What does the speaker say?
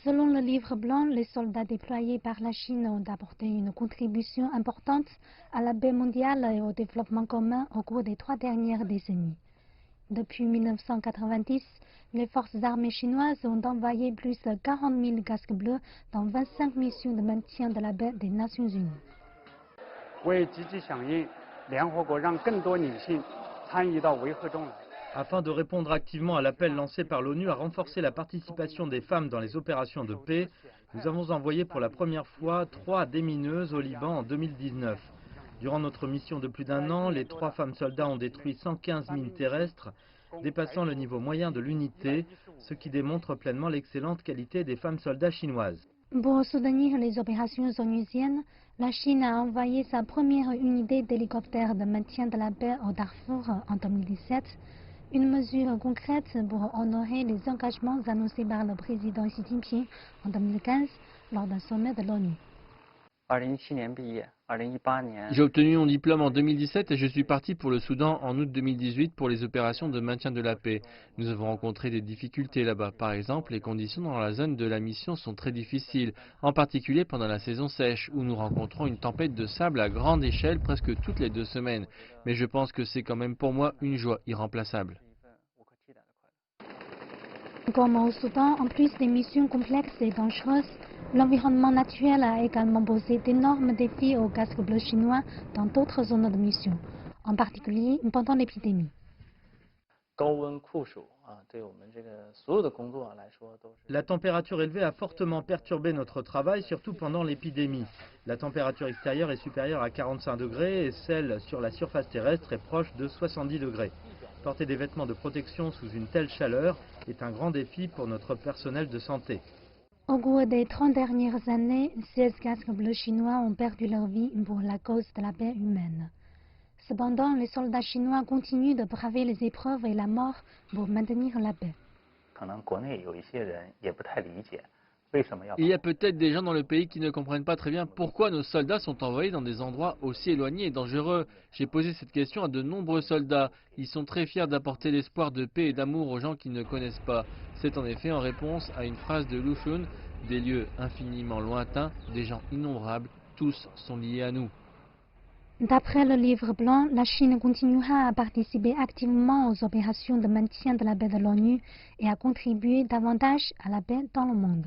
Selon le livre blanc, les soldats déployés par la Chine ont apporté une contribution importante à la paix mondiale et au développement commun au cours des 3 dernières décennies. Depuis 1990, les forces armées chinoises ont envoyé plus de 40 000 casques bleus dans 25 missions de maintien de la paix des Nations Unies. Afin de répondre activement à l'appel lancé par l'ONU à renforcer la participation des femmes dans les opérations de paix, nous avons envoyé pour la première fois 3 démineuses au Liban en 2019. Durant notre mission de plus d'1 an, les 3 femmes soldats ont détruit 115 mines terrestres, dépassant le niveau moyen de l'unité, ce qui démontre pleinement l'excellente qualité des femmes soldats chinoises. Pour soutenir les opérations onusiennes, la Chine a envoyé sa première unité d'hélicoptères de maintien de la paix au Darfour en 2017, une mesure concrète pour honorer les engagements annoncés par le président Xi Jinping en 2015 lors d'un sommet de l'ONU. J'ai obtenu mon diplôme en 2017 et je suis parti pour le Soudan en août 2018 pour les opérations de maintien de la paix. Nous avons rencontré des difficultés là-bas. Par exemple, les conditions dans la zone de la mission sont très difficiles, en particulier pendant la saison sèche, où nous rencontrons une tempête de sable à grande échelle presque toutes les 2 semaines. Mais je pense que c'est quand même pour moi une joie irremplaçable. Comme au Soudan, en plus des missions complexes et dangereuses, l'environnement naturel a également posé d'énormes défis aux casques bleus chinois dans d'autres zones de mission, en particulier pendant l'épidémie. La température élevée a fortement perturbé notre travail, surtout pendant l'épidémie. La température extérieure est supérieure à 45 degrés et celle sur la surface terrestre est proche de 70 degrés. Porter des vêtements de protection sous une telle chaleur est un grand défi pour notre personnel de santé. Au cours des 30 dernières années, 16 casques bleus chinois ont perdu leur vie pour la cause de la paix humaine. Cependant, les soldats chinois continuent de braver les épreuves et la mort pour maintenir la paix. Il y a peut-être des gens dans le pays qui ne comprennent pas très bien pourquoi nos soldats sont envoyés dans des endroits aussi éloignés et dangereux. J'ai posé cette question à de nombreux soldats. Ils sont très fiers d'apporter l'espoir de paix et d'amour aux gens qu'ils ne connaissent pas. C'est en effet en réponse à une phrase de Lu Xun, des lieux infiniment lointains, des gens innombrables, tous sont liés à nous. D'après le livre blanc, la Chine continuera à participer activement aux opérations de maintien de la paix de l'ONU et à contribuer davantage à la paix dans le monde.